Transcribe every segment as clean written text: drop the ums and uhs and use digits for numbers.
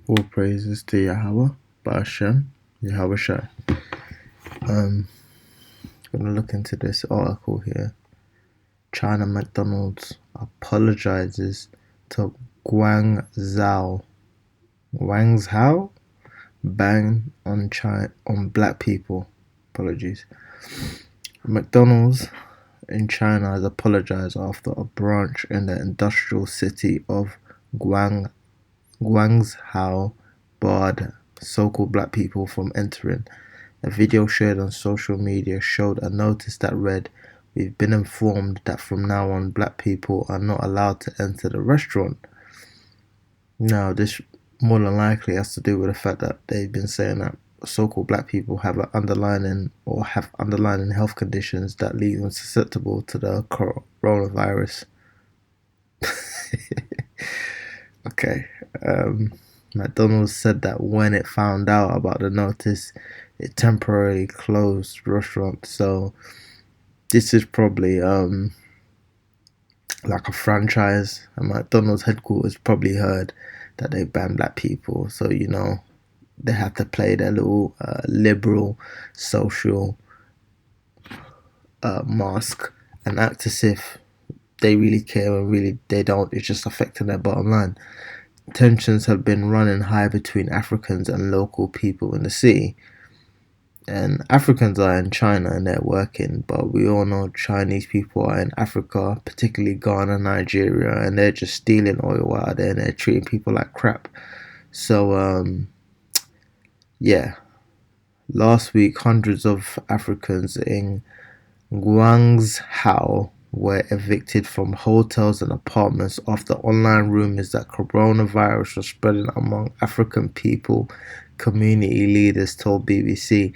All praises to Yahweh, Ba'ashem, Yahweh Shai. Um, gonna look into this article here. China McDonald's apologizes to Guangzhou. Guangzhou ban on black people. Apologies. McDonald's in China has apologized after a branch in the industrial city of Guangzhou barred so-called black people from entering. A video shared on social media showed a notice that read, "We've been informed that from now on black people are not allowed to enter the restaurant." Now, this more than likely has to do with the fact that they've been saying that so-called black people have underlying health conditions that leave them susceptible to the coronavirus. Okay. McDonald's said that when it found out about the notice, it temporarily closed the restaurant. So this is probably like a franchise, and McDonald's headquarters probably heard that they banned black people. So they have to play their little liberal social mask and act as if they really care when really they don't. It's just affecting their bottom line. Tensions have been running high between Africans and local people in the city. And Africans are in China and they're working, but we all know Chinese people are in Africa, particularly Ghana, Nigeria, and they're just stealing oil out there and they're treating people like crap. So, yeah, last week hundreds of Africans in Guangzhou were evicted from hotels and apartments after online rumors that coronavirus was spreading among African people, community leaders told BBC.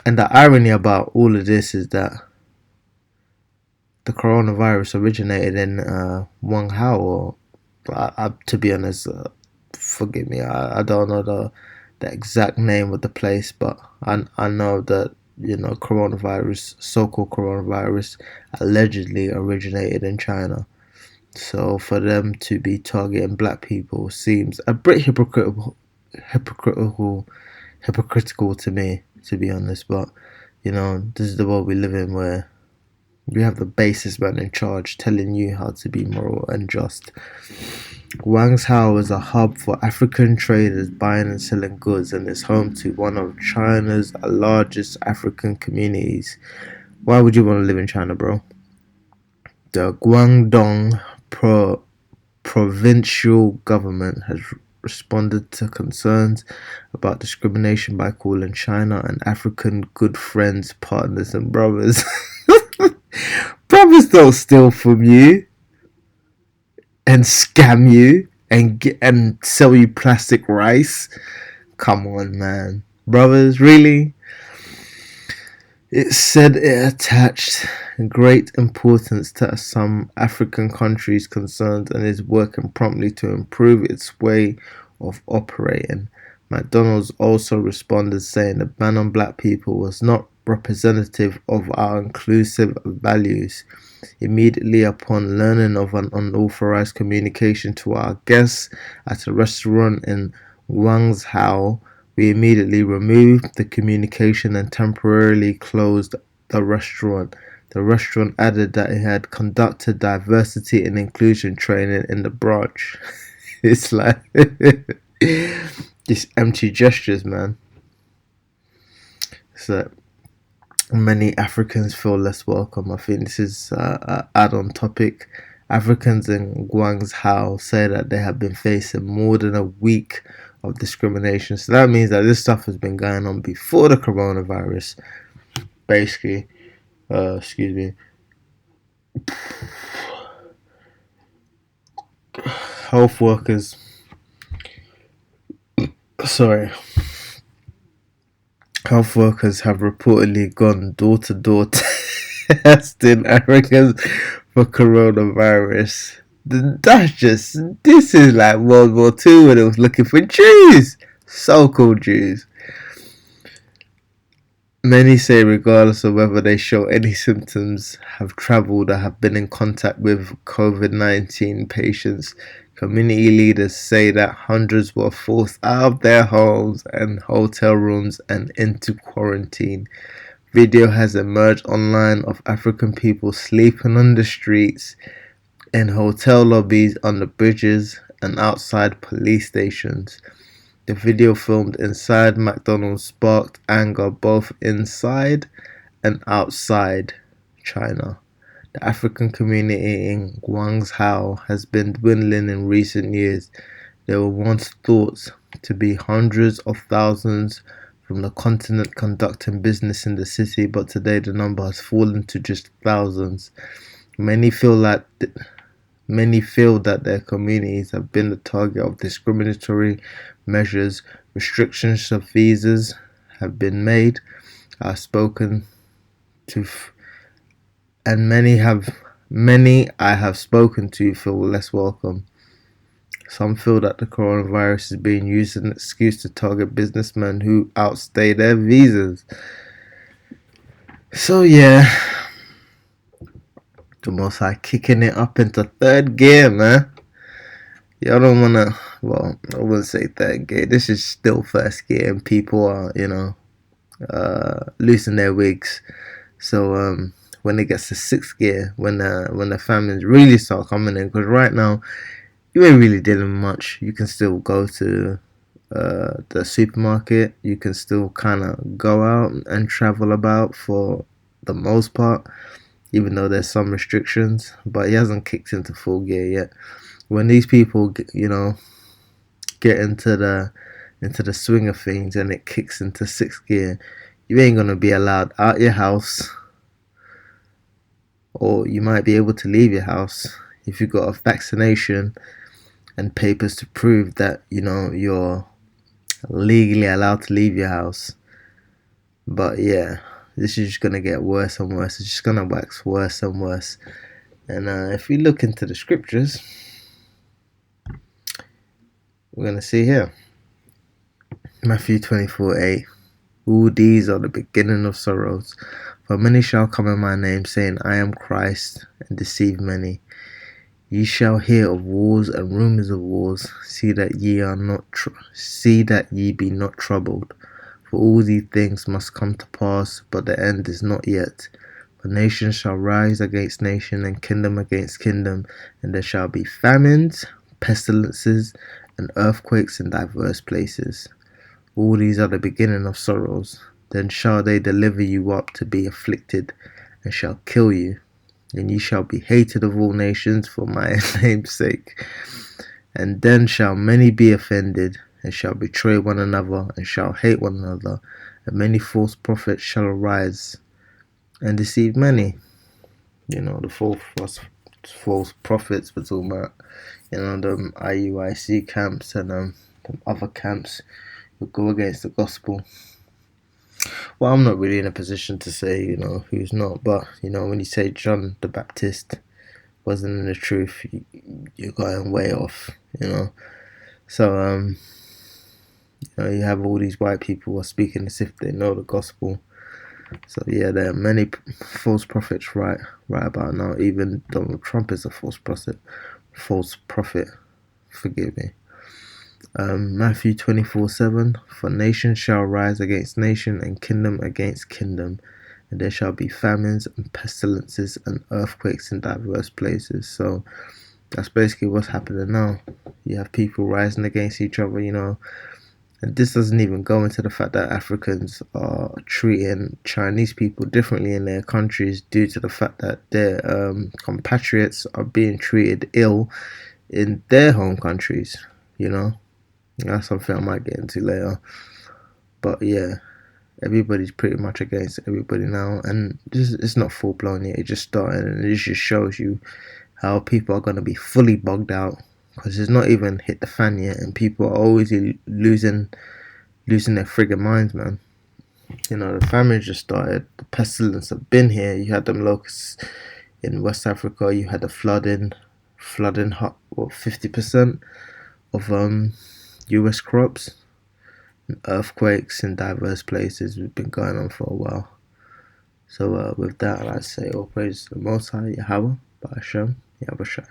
And the irony about all of this is that the coronavirus originated in Guangzhou, or to be honest, forgive me, I don't know the exact name of the place, but I know that so-called coronavirus, allegedly originated in China. So for them to be targeting black people seems a bit hypocritical to me, to be honest. But this is the world we live in, where you have the basis man in charge telling you how to be moral and just. Guangzhou is a hub for African traders buying and selling goods and is home to one of China's largest African communities. Why would you want to live in China, bro? The Guangdong provincial government has responded to concerns about discrimination by calling China and African good friends, partners, and brothers. Brothers don't steal from you and scam you and sell you plastic rice. Come on, man. Brothers, really? It said it attached great importance to some African countries' concerns and is working promptly to improve its way of operating. McDonald's also responded saying the ban on black people was not representative of our inclusive values. Immediately upon learning of an unauthorized communication to our guests at a restaurant in Guangzhou, we immediately removed the communication and temporarily closed the restaurant. The restaurant added that it had conducted diversity and inclusion training in the branch. It's like just empty gestures, man. So many Africans feel less welcome. I think this is an add-on topic. Africans in Guangzhou say that they have been facing more than a week of discrimination. So that means that this stuff has been going on before the coronavirus. Basically, excuse me. Health workers. Sorry. Health workers have reportedly gone door to door testing Africans for coronavirus. This is like World War II when it was looking for Jews, so-called Jews. Many say regardless of whether they show any symptoms, have travelled or have been in contact with COVID-19 patients, Community leaders say that hundreds were forced out of their homes and hotel rooms and into quarantine. Video has emerged online of African people sleeping on the streets, in hotel lobbies, on the bridges, and outside police stations. The video filmed inside McDonald's sparked anger both inside and outside China. The African community in Guangzhou has been dwindling in recent years. There were once thought to be hundreds of thousands from the continent conducting business in the city, but today the number has fallen to just thousands. Many feel that Many feel that their communities have been the target of discriminatory measures. Restrictions of visas have been made. I've spoken to, and many I have spoken to feel less welcome. Some feel that the coronavirus is being used as an excuse to target businessmen who outstay their visas. So yeah, the Most High kicking it up into third gear, man. Y'all don't wanna. Well, I wouldn't say third gear. This is still first gear, and people are, losing their wigs. So when it gets to sixth gear, when the famines really start coming in, because right now you ain't really dealing much. You can still go to the supermarket. You can still kind of go out and travel about for the most part, even though there's some restrictions. But it hasn't kicked into full gear yet. When these people, get into the swing of things and it kicks into sixth gear, you ain't gonna be allowed out your house, or you might be able to leave your house if you got a vaccination and papers to prove that you're legally allowed to leave your house. But yeah, this is just gonna get worse and worse. It's just gonna wax worse and worse. And if we look into the scriptures, we're gonna see here Matthew 24:8. All these are the beginning of sorrows. For many shall come in my name, saying, I am Christ, and deceive many. Ye shall hear of wars and rumors of wars. See that ye be not troubled. For all these things must come to pass, but the end is not yet. For nation shall rise against nation, and kingdom against kingdom, and there shall be famines, pestilences, and earthquakes in diverse places. All these are the beginning of sorrows. Then shall they deliver you up to be afflicted, and shall kill you. And ye shall be hated of all nations for my name's sake. And then shall many be offended, and shall betray one another, and shall hate one another. And many false prophets shall arise, and deceive many. The false prophets we're talking about, the IUIC camps and them other camps who go against the gospel. Well, I'm not really in a position to say, who's not, but, when you say John the Baptist wasn't in the truth, you're going way off, So, you have all these white people who are speaking as if they know the gospel. So, yeah, there are many false prophets right about now. Even Donald Trump is a false prophet, forgive me. Matthew 24:7. For nation shall rise against nation, and kingdom against kingdom, and there shall be famines and pestilences and earthquakes in diverse places. So that's basically what's happening now. You have people rising against each other, and this doesn't even go into the fact that Africans are treating Chinese people differently in their countries due to the fact that their compatriots are being treated ill in their home countries. That's something I might get into later. But yeah, everybody's pretty much against everybody now, and it's not full blown yet. It just started, and it just shows you how people are going to be fully bugged out, because it's not even hit the fan yet, and people are always losing their friggin' minds, man. The famine just started. The pestilence have been here. You had them locusts in West Africa. You had the flooding 50% of US crops, and earthquakes in diverse places. We've been going on for a while. So with that, I'd say all praise to the Most High, Yahweh, Ba'ashem, Yahweh Shai.